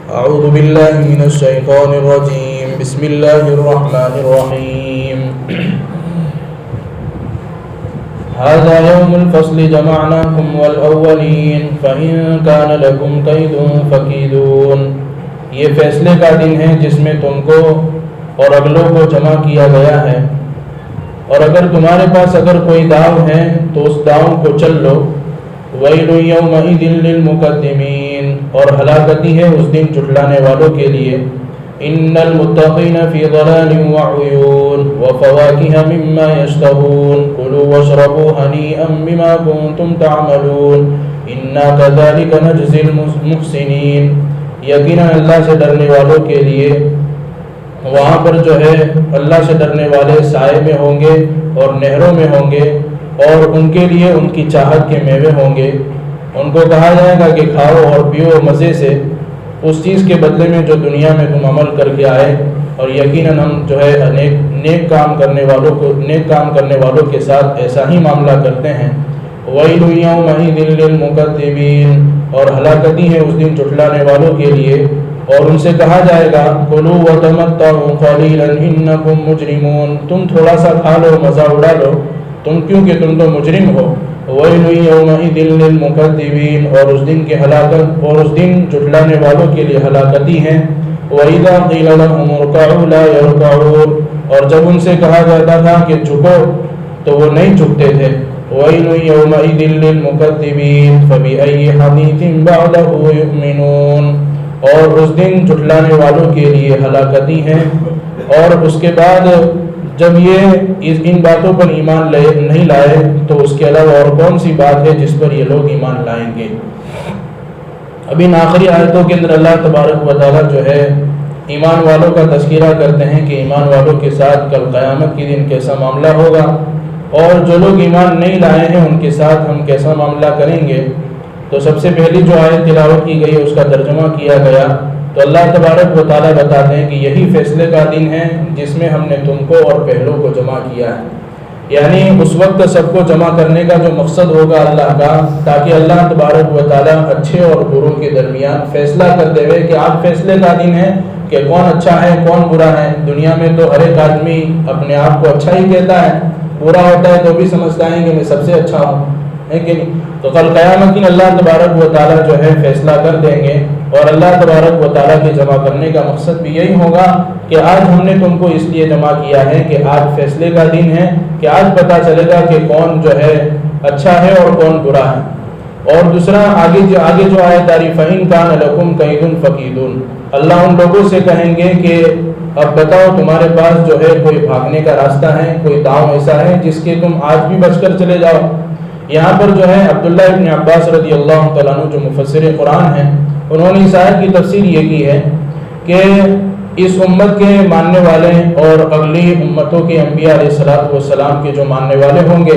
أعوذ بالله من الشيطان الرجيم بسم الله الرحمن الرحيم هذا يوم الفصل جمعناكم والأولين فإن كان لكم كيد فكيدون. یہ فیصلے کا دن ہے جس میں تم کو اور اگلوں کو جمع کیا گیا ہے، اور اگر تمہارے پاس اگر کوئی داؤ ہے تو اس داؤ کو چل لو. وَيْلٌ يَوْمَئِذٍ لِّلْمُكَذِّبِينَ، اور ہلاکتی ہے اس دن جھٹلانے والوں کے لیے. إِنَّ الْمُتَّقِينَ فِي ضَلَالٍ وَعُيُونٍ وَفَوَاكِهَ مِمَّا يَشْتَهُونَ كُلُوا وَاشْرَبُوا هَنِيئًا بِمَا كُنتُمْ تَعْمَلُونَ إِنَّا كَذَلِكَ نَجْزِي الْمُحْسِنِينَ. یقیناً اللہ سے ڈرنے والوں کے لیے وہاں پر جو ہے اللہ سے ڈرنے والے سائے میں ہوں گے اور نہروں میں ہوں گے، اور ان کے لیے ان کی چاہت کے میوے ہوں گے. ان کو کہا جائے گا کہ کھاؤ اور پیو مزے سے اس چیز کے بدلے میں جو دنیا میں تم عمل کر کے آئے، اور یقیناً ہم جو ہے نیک کام کرنے والوں کے ساتھ ایسا ہی معاملہ کرتے ہیں. وَيْلٌ يَوْمَئِذٍ لِّلْمُكَذِّبِينَ، اور ہلاکتی ہے اس دن جھٹلانے والوں کے لیے. اور ان سے کہا جائے گا کُلُوا وَتَمَتَّعُوا قَلِيلًا إِنَّكُمْ مُجْرِمُونَ، تم تھوڑا سا کھا لو، مزہ اڑا لو، تم کیونکہ تم تو مجرم ہو. وَيْلٌ يَوْمَئِذٍ لِّلْمُكَذِّبِينَ، اور اس دن جھٹلانے والوں کے لیے ہلاکتی ہے. وَإِذَا قِيلَ لَهُمُ ارْكَعُوا لَا يَرْكَعُونَ، اور جب ان سے کہا جاتا تھا کہ جھکو تو وہ نہیں جھکتے تھے. وَيْلٌ يَوْمَئِذٍ لِّلْمُكَذِّبِينَ فَبِأَيِّ حَدِيثٍ بَعْدَهُ يُؤْمِنُونَ، اور اس دن جھٹلانے والوں کے لیے ہلاکتی ہے. اور اس کے بعد جب یہ ان باتوں پر ایمان نہیں لائے تو اس کے علاوہ اور کون سی بات ہے جس پر یہ لوگ ایمان لائیں گے. اب ان آخری آیتوں کے اندر اللہ تبارک و تعالیٰ جو ہے ایمان والوں کا تذکرہ کرتے ہیں کہ ایمان والوں کے ساتھ کل قیامت کے دن کیسا معاملہ ہوگا، اور جو لوگ ایمان نہیں لائے ہیں ان کے ساتھ ہم کیسا معاملہ کریں گے. تو سب سے پہلی جو آیت تلاوت کی گئی اس کا ترجمہ کیا گیا. تو اللہ تبارک و تعالیٰ بتاتے ہیں کہ یہی فیصلے کا دن ہے جس میں ہم نے تم کو اور پہلوں کو جمع کیا ہے. یعنی اس وقت سب کو جمع کرنے کا جو مقصد ہوگا اللہ کا، تاکہ اللہ تبارک و تعالیٰ اچھے اور بروں کے درمیان فیصلہ کرتے ہوئے کہ آج فیصلے کا دن ہے کہ کون اچھا ہے کون برا ہے. دنیا میں تو ہر ایک آدمی اپنے آپ کو اچھا ہی کہتا ہے، برا ہوتا ہے تو بھی سمجھتا ہے کہ میں سب سے اچھا ہوں، ہے کہ نہیں. تو کل قیامت دن اللہ تبارک و تعالیٰ جو ہے فیصلہ کر دیں گے، اور اللہ تبارک و تعالیٰ کے جمع کرنے کا مقصد بھی یہی ہوگا کہ آج ہم نے تم کو اس لیے جمع کیا ہے کہ آج فیصلے کا دن ہے، کہ آج پتہ چلے گا کہ کون جو ہے اچھا ہے اور کون برا ہے. اور دوسرا آگے جو آیت آ رہی فَإِن كَانَ لَكُمْ كَيْدٌ فَكِيدُونَ، اللہ ان لوگوں سے کہیں گے کہ اب بتاؤ تمہارے پاس جو ہے کوئی بھاگنے کا راستہ ہے، کوئی داؤ ایسا ہے جس کے تم آج بھی بچ کر چلے جاؤ. یہاں پر جو ہے عبداللہ ابن عباس رضی اللہ تعالیٰ عنہ جو مفسر قرآن ہیں، انہوں نے اس آیت کی تفسیر یہ کی ہے کہ اس امت کے ماننے والے اور اگلی امتوں کے انبیاء علیہ السلام کے جو ماننے والے ہوں گے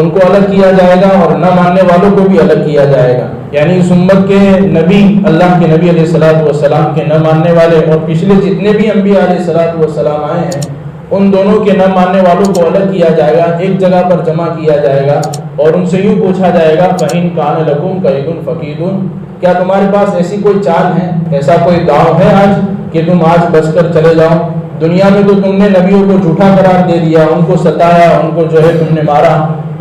ان کو الگ کیا جائے گا، اور نہ ماننے والوں کو بھی الگ کیا جائے گا. یعنی اس امت کے نبی، اللہ کے نبی علیہ السلام کے نہ ماننے والے، اور پچھلے جتنے بھی انبیاء علیہ السلام آئے ہیں ان دونوں کے نہ ماننے والوں کو الگ کیا جائے گا، ایک جگہ پر جمع کیا جائے گا، اور ان سے یوں پوچھا جائے گا فَإِن كَانَ لَكُمْ كَيْدٌ فَكِيدُونَ، کیا تمہارے پاس ایسی کوئی چال ہے، ایسا کوئی داؤ ہے آج کہ تم آج بچ کر چلے جاؤ. دنیا میں تو تم نے نبیوں کو جھوٹا قرار دے دیا، ان کو ستایا، ان کو جو ہے تم نے مارا،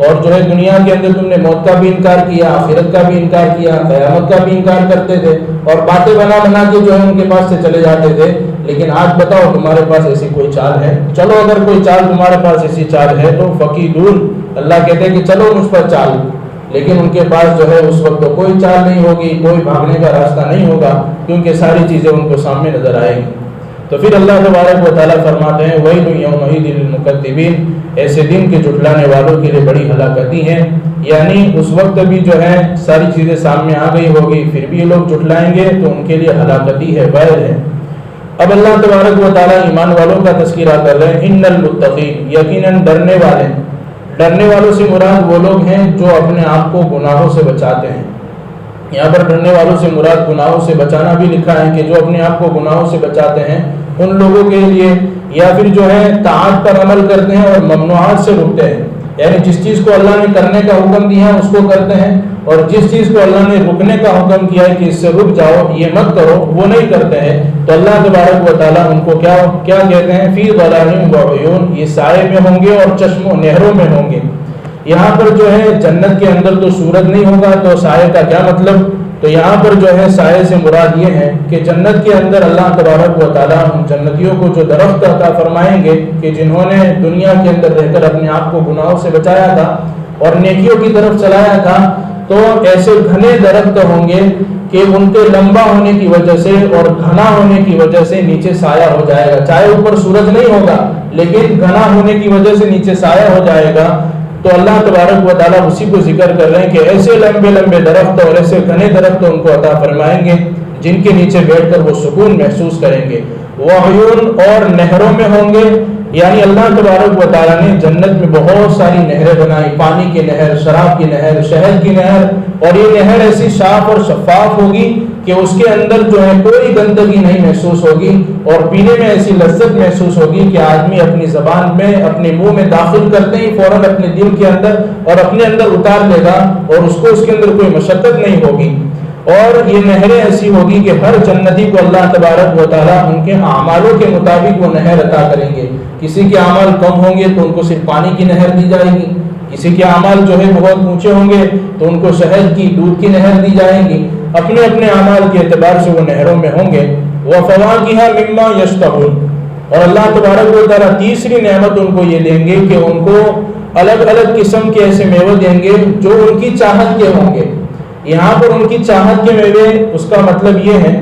اور جو ہے دنیا کے اندر تم نے موت کا بھی انکار کیا، آخرت کا بھی انکار کیا، قیامت کا بھی انکار کرتے تھے، اور باتیں بنا کے جو ہے ان کے پاس سے چلے جاتے تھے. لیکن آج بتاؤ تمہارے پاس ایسی کوئی چال ہے؟ چلو اگر کوئی چال تمہارے پاس ایسی چال ہے تو فقیدون، اللہ کہتے ہیں کہ چلو مجھ پر چال. لیکن ان کے پاس جو ہے اس وقت کوئی چال نہیں ہوگی، کوئی بھاگنے کا راستہ نہیں ہوگا، کیونکہ ساری چیزیں ان کو سامنے نظر آئیں گی. تو پھر اللہ تبارک و تعالیٰ فرماتے ہیں وَيْلٌ يَوْمَئِذٍ لِّلْمُكَذِّبِينَ، ایسے دن کے جھٹلانے والوں کے لیے بڑی ہلاکتی ہے. یعنی اس وقت بھی جو ہے ساری چیزیں سامنے آ گئی ہوگی، پھر بھی یہ لوگ جھٹلائیں گے تو ان کے لیے ہلاکتی ہے، ویل ہے. اب اللہ تبارک و تعالیٰ ایمان والوں کا تذکرہ کر رہے ہیں. اِنَّ الْمُتَّقِينَ، یقیناً ڈرنے والوں سے مراد وہ لوگ ہیں جو اپنے آپ کو گناہوں سے بچاتے ہیں. یہاں پر ڈرنے والوں سے مراد گناہوں سے بچانا بھی لکھا ہے کہ جو اپنے آپ کو گناہوں سے بچاتے ہیں ان لوگوں کے لیے، یا پھر جو ہے طاعت پر عمل کرتے ہیں اور ممنوعات سے رکتے ہیں. یعنی جس چیز کو اللہ نے کرنے کا حکم دیا ہے اس کو کرتے ہیں، اور جس چیز کو اللہ نے رکنے کا حکم کیا ہے کہ اس سے رک جاؤ، یہ مت کرو، وہ نہیں کرتے ہیں، تو اللہ تبارک و تعالیٰ ان کو کیا کہتے ہیں؟ فی ظلال و عیون، یہ سائے میں ہوں گے اور چشموں نہروں میں ہوں گے۔ یہاں پر جو ہے جنت کے اندر تو سورج نہیں ہوگا، تو سائے کا کیا مطلب؟ تو یہاں پر جو ہے سائے سے مراد یہ ہے کہ جنت کے اندر اللہ تبارک و تعالیٰ ان جنتیوں کو جو درخت عطا فرمائیں گے کہ جنہوں نے دنیا کے اندر رہ کر اپنے آپ کو گناہوں سے بچایا تھا اور نیکیوں کی طرف چلایا تھا، تو ایسے گھنے درخت ہوں گے کہ ان کے لمبا ہونے کی وجہ سے اور گھنا ہونے کی وجہ سے نیچے سایہ ہو جائے گا، چاہے اوپر سورج نہیں ہوگا لیکن گھنا ہونے کی وجہ سے نیچے سایہ ہو جائے گا۔ تو اللہ تبارک و تعالیٰ اسی کو ذکر کر رہے ہیں کہ ایسے لمبے لمبے درخت اور ایسے گھنے درخت ان کو عطا فرمائیں گے جن کے نیچے بیٹھ کر وہ سکون محسوس کریں گے۔ وعیون، اور نہروں میں ہوں گے، یعنی اللہ تبارک و تعالیٰ نے جنت میں بہت ساری نہریں بنائی، پانی کی نہر، شراب کی نہر، شہد کی نہر، اور یہ نہر ایسی صاف اور شفاف ہوگی کہ اس کے اندر جو ہے کوئی گندگی نہیں محسوس ہوگی، اور پینے میں ایسی لذت محسوس ہوگی کہ آدمی اپنی زبان میں، اپنے منہ میں داخل کرتے ہی فوراً اپنے دل کے اندر اور اپنے اندر اتار لے گا، اور اس کو اس کے اندر کوئی مشقت نہیں ہوگی۔ اور یہ نہریں ایسی ہوگی کہ ہر جنتی کو اللہ تبارک و تعالیٰ ان کے اعمالوں کے مطابق وہ نہر عطا کریں گے۔ کسی کے اعمال کم ہوں گے تو ان کو صرف پانی کی نہر دی جائے گی، کسی کے اعمال جو ہے بہت اونچے ہوں گے تو ان کو شہد کی، دودھ کی نہر دی جائے گی، اپنے اپنے اعمال کے اعتبار سے وہ نہروں میں ہوں گے۔ وَفَوَاكِهَ مِمَّا يَشْتَهُونَ، اور اللہ تبارک و تعالیٰ تیسری نعمت ان کو یہ دیں گے کہ ان کو الگ الگ قسم کے ایسے میوے دیں گے جو ان کی چاہت کے ہوں گے۔ یہاں پر ان کی چاہت کے میوے، اس کا مطلب یہ ہے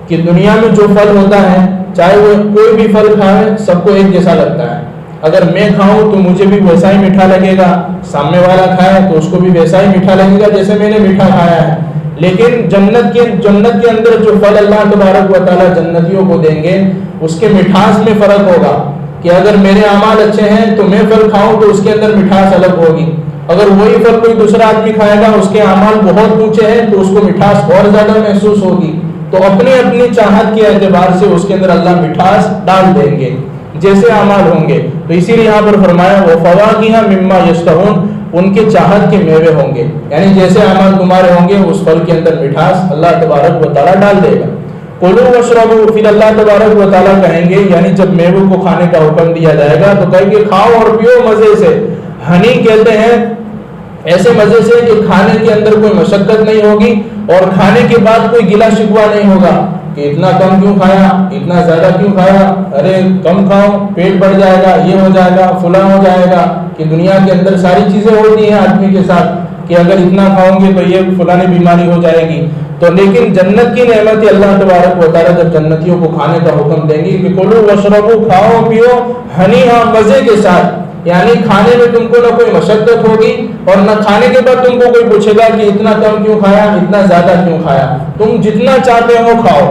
کہ دنیا میں جو پھل ہوتا ہے، چاہے وہ کوئی بھی پھل کھائے سب کو ایک جیسا لگتا ہے، اگر میں کھاؤں تو مجھے بھی ویسا ہی میٹھا لگے گا، سامنے والا کھائے تو اس کو بھی ویسا ہی میٹھا لگے گا جیسے میں نے میٹھا کھایا ہے۔ لیکن جنت کے اندر جو پھل اللہ تبارک و تعالیٰ جنتیوں کو دیں گے اس کے مٹھاس میں فرق ہوگا، کہ اگر میرے اعمال اچھے ہیں تو میں پھل کھاؤں تو اس کے اندر مٹھاس الگ ہوگی، اگر وہی پھل کوئی دوسرا آدمی کھائے گا اس کے اعمال بہت اونچے ہیں تو اس کو مٹھاس اور زیادہ محسوس ہوگی۔ تو اپنی اپنی چاہت کے اعتبار سے اس کے اندر اللہ مٹھاس ڈال دیں گے جیسے اعمال ہوں گے۔ تو اسی لیے یہاں پر فرمایا وَفَوَاكِهَ مِمَّا يَشْتَهُونَ، ان کے چاہت کے میوے ہوں گے، یعنی جیسے اعمال تمہارے ہوں گے اس پھل کے اندر مٹھاس اللہ تبارک و تعالیٰ ڈال دے گا۔ کُلُوا وَاشْرَبُوا، پھر اللہ تبارک و تعالیٰ کہیں گے، یعنی جب میوے کو کھانے کا حکم دیا جائے گا تو کہیں گے کھاؤ اور پیو مزے سے۔ ہنی کہتے ہیں ایسے مزے سے کہ کھانے کے اندر کوئی مشقت نہیں ہوگی اور کھانے کے بعد کوئی گلا شکوہ نہیں ہوگا کہ اتنا کم کیوں کھایا، اتنا زیادہ کیوں کھایا، ارے کم کھاؤ پیٹ بڑھ جائے گا، یہ ہو جائے گا، فلاں ہو جائے گا، کہ دنیا کے اندر ساری چیزیں ہوتی ہیں آدمی کے ساتھ کہ اگر اتنا کھاؤں گے تو یہ فلانی بیماری ہو جائے گی۔ تو لیکن جنت کی نعمت اللہ تبارک و تعالیٰ جب جنتیوں کو کھانے کا حکم دیں گے کہ کلوا واشربوا، کھاؤ پیو ہنیئا، مزے کے ساتھ، یعنی کھانے میں تم کو نہ کوئی مشقت ہوگی اور نہ کھانے کے بعد تم کو کوئی پوچھے گا کہ اتنا کم کیوں کھایا، اتنا زیادہ کیوں کھایا، تم جتنا چاہتے ہو کھاؤ۔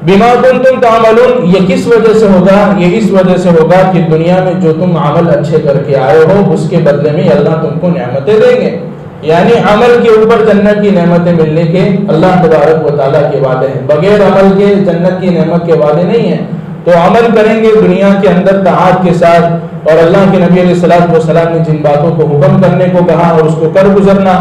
بما کنتم تعملون، یہ کس وجہ سے ہوگا؟ یہ اس وجہ سے ہوگا کہ دنیا میں جو تم عمل اچھے کر کے آئے ہو اس کے بدلے میں اللہ تم کو نعمتیں دیں گے، یعنی عمل کے اوپر جنت کی نعمتیں ملنے کے اللہ تبارک و تعالیٰ کے وعدے ہیں، بغیر عمل کے جنت کی نعمت کے وعدے نہیں ہیں۔ تو عمل کریں گے دنیا کے اندر طاعت کے ساتھ، اور اللہ کے نبی علیہ الصلوۃ والسلام نے جن باتوں کو حکم کرنے کو کہا اور اس کو کر گزرنا،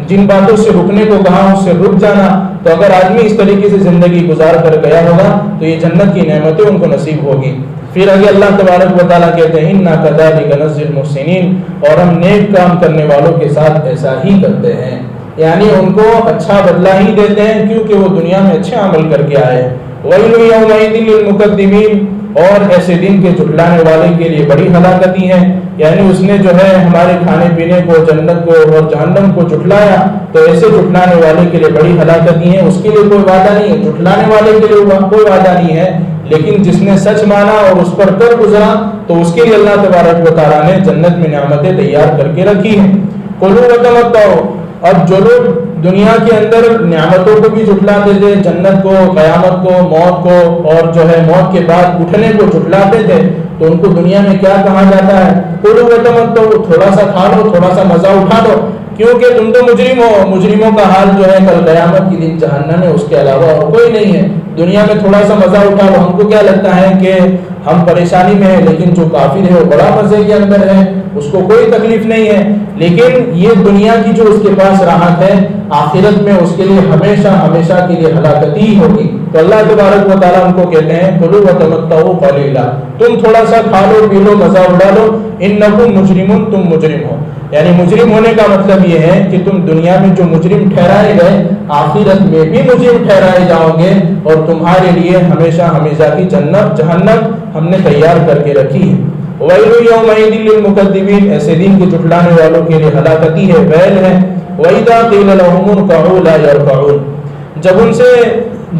جن باتوں سے رکنے کو کہا اس سے رک جانا، تو اگر آدمی اس طریقے سے زندگی گزار کر گیا ہوگا تو یہ جنت کی نعمتیں ان کو نصیب ہوگی۔ پھر آگے اللہ تبارک و تعالیٰ کہتے ہیں اِنَّا كَذَلِكَ نَجْزِي الْمُحْسِنِينَ، اور ہم نیک کام کرنے والوں کے ساتھ ایسا ہی کرتے ہیں، یعنی ان کو اچھا بدلہ ہی دیتے ہیں کیونکہ وہ دنیا میں اچھے عمل کر کے آئے۔ وَيْلٌ يَوْمَئِذٍ لِّلْمُكَذِّبِينَ، اور ایسے دن کے جھٹلانے والے کے لیے بڑی ہلاکتی ہے، یعنی اس نے جو ہے ہمارے کھانے پینے کو، جنت کو اور جہنم کو جھٹلایا، تو ایسے جھٹلانے والے کے لیے بڑی ہلاکتی ہے۔ اس کے لیے کوئی وعدہ نہیں ہے، جھٹلانے والے کے لیے کوئی وعدہ نہیں ہے، لیکن جس نے سچ مانا اور اس پر کر گزرا تو اس کے لیے اللہ تبارک و تعالیٰ نے جنت میں نعمتیں تیار کر کے رکھی ہیں۔ کلوا وتمتعوا، اب جو لوگ دنیا کے اندر نعمتوں کو بھی جھٹلاتے تھے، جنت کو، قیامت کو، موت کو، اور جو ہے موت کے بعد اٹھنے کو جھٹلاتے تھے، تو ان کو دنیا میں کیا کہا جاتا ہے؟ کلوا وتمتعوا، تھوڑا سا کھا لو، تھوڑا سا مزہ اٹھا لو، کیونکہ تم تو مجرم ہو. مجرموں کا حال جو ہے کل قیامت کی دن جہنم ہے، اس کے علاوہ اور کوئی نہیں ہے. دنیا میں تھوڑا سا مزہ اٹھا لو، ہم کو کیا لگتا ہے کہ ہم پریشانی میں ہیں، لیکن جو کافر ہے وہ بڑا مزے کے اندر ہے، اس کو کوئی تکلیف نہیں ہے. لیکن یہ دنیا کی جو اس کے پاس راحت ہے، آخرت میں اس کے لیے ہمیشہ ہمیشہ کے لیے ہلاکت ہی ہوگی. تو اللہ تبارک و تعالیٰ ان کو کہتے ہیں کلوا وتمتعوا قلیلا، تم تھوڑا سا کھا لو پی لو مزہ اڑا لو، انکم مجرمون، تم مجرم ہو. یعنی مجرم ہونے کا مطلب یہ ہے کہ تم دنیا میں جو مجرم ٹھہرائے گئے آخرت میں بھی مجرم ٹھہرائے جاؤ گے، اور تمہارے لیے ہمیشہ ہمیشہ کی جنت جہنم ہم نے تیار کر کے رکھی ہے. وَيْلٌ يَوْمَئِذٍ لِّلْمُكَذِّبِينَ، ایسے دن کے جھٹلانے والوں کے لیے ہلاکتی ہے، ویل ہے. وَإِذَا قِيلَ لَهُمُ ارْكَعُوا لَا يَرْكَعُونَ،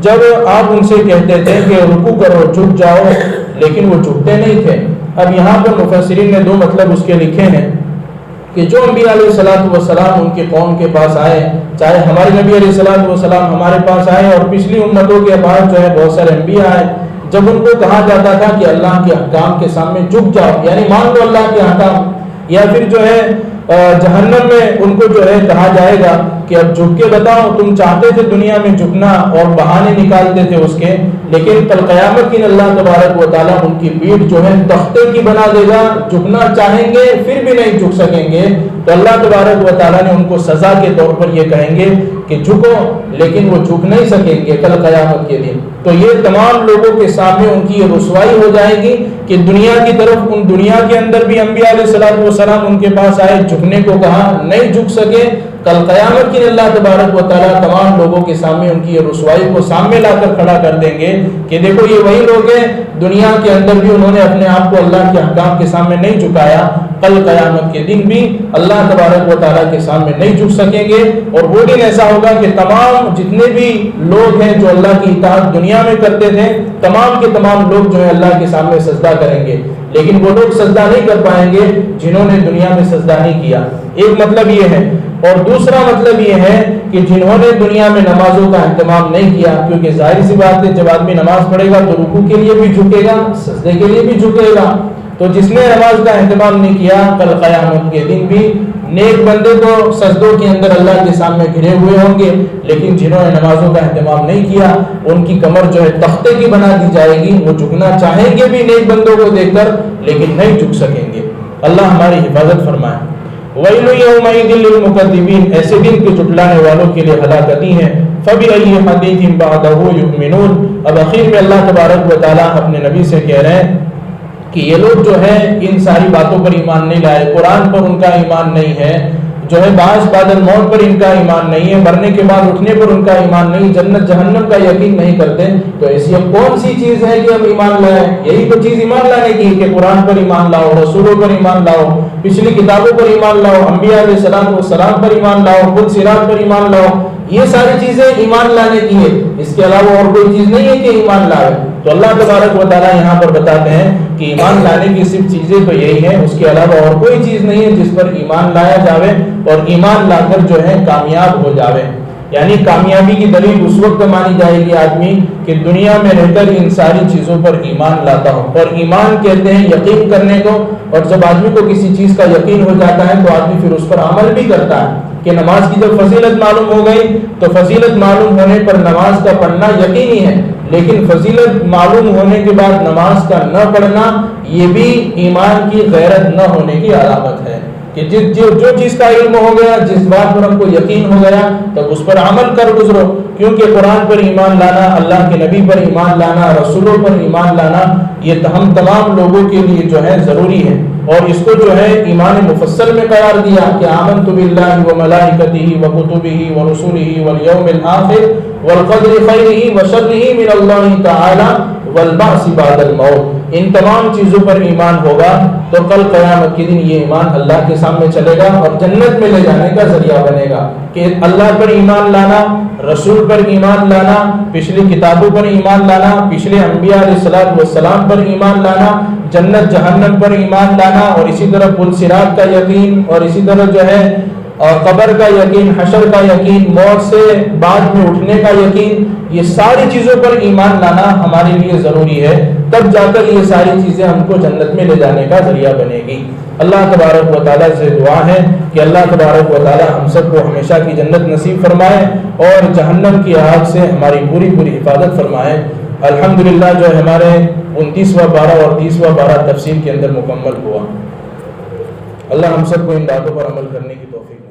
جب آپ ان سے کہتے تھے کہ رکوع کرو جھک جاؤ، لیکن وہ جھکتے نہیں تھے. اب یہاں پر مفسرین نے دو مطلب اس کے لکھے ہیں کہ جو انبیاء علیہ الصلوۃ والسلام ان کے قوم کے پاس آئے، چاہے ہمارے نبی علیہ الصلوۃ والسلام ہمارے پاس آئے اور پچھلی امتوں کے بعد جو ہے بہت سارے انبیاء آئے، جب ان کو کہا جاتا تھا کہ اللہ کے احکام کے سامنے جھک جاؤ، یعنی مان لو اللہ کے احکام، یا پھر جو ہے جہنم میں ان کو جو ہے کہا جائے گا کہ اب جھک کے بتاؤ. تم چاہتے تھے دنیا میں جھکنا اور بہانے نکالتے تھے اس کے، لیکن کل قیامت کی اللہ تبارک و تعالیٰ ان کی پیٹھ جو ہے تختے کی بنا دے گا، جھکنا چاہیں گے پھر بھی نہیں جھک سکیں گے. تو اللہ تبارک و تعالیٰ نے ان کو سزا کے طور پر یہ کہیں گے کہ جھکو، لیکن وہ جھک نہیں سکیں گے کل قیامت کے دن. تو یہ تمام لوگوں کے سامنے ان کی یہ رسوائی ہو جائے گی کہ دنیا کی طرف، ان دنیا کے اندر بھی انبیاء علیہ الصلوۃ والسلام ان کے پاس آئے، جھکنے کو کہا، نہیں جھک سکے. کل قیامت کی اللہ تبارک و تعالیٰ تمام لوگوں کے سامنے ان کی یہ رسوائی کو سامنے لا کر کھڑا کر دیں گے کہ دیکھو یہ وہی لوگ ہیں، دنیا کے اندر بھی انہوں نے اپنے آپ کو اللہ کے احکام کے سامنے نہیں جھکایا، کل قیامت کے دن بھی اللہ تبارک و تعالیٰ کے سامنے نہیں جھک سکیں گے. اور وہ دن ایسا ہوگا کہ تمام جتنے بھی لوگ ہیں جو اللہ کی اطاعت دنیا میں کرتے تھے، تمام کے تمام لوگ جو ہے اللہ کے سامنے سجدہ کریں گے، لیکن وہ لوگ سجدہ نہیں کر پائیں گے جنہوں نے دنیا میں سجدہ نہیں کیا. ایک مطلب یہ ہے. اور دوسرا مطلب یہ ہے کہ جنہوں نے دنیا میں نمازوں کا اہتمام نہیں کیا، کیونکہ ظاہر سی بات ہے جب آدمی نماز پڑھے گا تو رکوع کے لیے بھی جھکے گا، سجدے کے لیے بھی جھکے گا. تو جس نے نماز کا اہتمام نہیں کیا، کل قیامت کے دن بھی نیک بندے تو سجدوں کے اندر اللہ کے سامنے گھرے ہوئے ہوں گے، لیکن جنہوں نے نمازوں کا اہتمام نہیں کیا ان کی کمر جو ہے تختے کی بنا دی جائے گی. وہ جھکنا چاہیں گے بھی نیک بندوں کو دیکھ کر، لیکن نہیں جھک سکیں گے. اللہ ہماری حفاظت فرمائے. وَيْلٌ يَوْمَئِذٍ لِّلْمُكَذِّبِينَ، ایسے دن کے جھٹلانے والوں کے لیے ہلاکتی ہے. فَبِأَيِّ حَدِيثٍ بَعْدَهُ يُؤْمِنُونَ، اب اخیر میں اللہ تبارک و تعالیٰ اپنے نبی سے کہہ رہے ہیں کہ یہ لوگ جو ہے ان ساری باتوں پر ایمان نہیں لائے، قرآن پر ان کا ایمان نہیں ہے، جو ہے بعض بعد الموت پر ان کا ایمان نہیں ہے، مرنے کے بعد اٹھنے پر ان کا ایمان نہیں، جنت جہنم کا یقین نہیں کرتے. تو ایسی اب کون سی چیز ہے کہ ہم ایمان لائیں؟ یہی تو چیز ایمان لانے کی کہ قرآن پر ایمان لاؤ، رسولوں پر ایمان لاؤ، پچھلی کتابوں پر ایمان لاؤ، انبیاء علیہ السلام والسلام پر ایمان لاؤ، خود سیرات پر ایمان لاؤ. یہ ساری چیزیں ایمان لانے کی ہے، اس کے علاوہ اور کوئی چیز نہیں ہے کہ ایمان لائے. تو اللہ تبارک و تعالیٰ یہاں پر بتاتے ہیں کہ ایمان لانے کی صرف چیزیں تو یہی ہیں، اس کے علاوہ اور کوئی چیز نہیں ہے جس پر ایمان لایا جاوے اور ایمان لا کر جو ہے کامیاب ہو جاوے. یعنی کامیابی کی دلیل اس وقت مانی جائے گی آدمی کہ دنیا میں رہ کر ان ساری چیزوں پر ایمان لاتا ہو. اور ایمان کہتے ہیں یقین کرنے کو، اور جب آدمی کو کسی چیز کا یقین ہو جاتا ہے تو آدمی پھر اس پر عمل بھی کرتا ہے. کہ نماز کی جب فضیلت معلوم ہو گئی تو فضیلت معلوم ہونے پر نماز کا پڑھنا یقینی ہے، لیکن فضیلت معلوم ہونے کے بعد نماز کا نہ پڑھنا یہ بھی ایمان کی غیرت نہ ہونے کی علامت ہے. کہ جو چیز کا علم ہو گیا، جس بات پر ہم کو یقین ہو گیا، تب اس پر عمل کر گزرو. کیونکہ قرآن پر ایمان لانا، اللہ کے نبی پر ایمان لانا، رسولوں پر ایمان لانا، یہ ہم تمام لوگوں کے لیے جو ہے ضروری ہے. اور اس کو جو ہے ایمان مفصل میں قرار دیا کہ آمنت باللہ وملائکتہ وکتبہ ورسلہ والیوم الآخر والقدر خیرہ وشرہ من اللہ تعالی والبعث بعد الموت. ان تمام چیزوں پر ایمان ہوگا تو کل قیامت کے دن یہ ایمان اللہ کے سامنے چلے گا اور جنت میں لے جانے کا ذریعہ بنے گا. کہ اللہ پر ایمان لانا، رسول پر ایمان لانا، پچھلی کتابوں پر ایمان لانا، پچھلے انبیاء علیہ السلام پر ایمان لانا، جنت جہنم پر ایمان لانا، اور اسی طرح پل صراط کا یقین، اور اسی طرح جو ہے اور قبر کا یقین، حشر کا یقین، موت سے بعد میں اٹھنے کا یقین، یہ ساری چیزوں پر ایمان لانا ہمارے لیے ضروری ہے، تب جا کر یہ ساری چیزیں ہم کو جنت میں لے جانے کا ذریعہ بنے گی۔ اللہ تبارک و تعالیٰ سے دعا ہے کہ اللہ تبارک و تعالیٰ ہم سب کو ہمیشہ کی جنت نصیب فرمائے اور جہنم کی آگ سے ہماری پوری پوری حفاظت فرمائے۔ الحمدللہ جو ہمارے 29واں پارہ اور 30واں پارہ تفسیر کے اندر مکمل ہوا۔ اللہ ہم سب کو ان باتوں پر عمل کرنے کی توفیق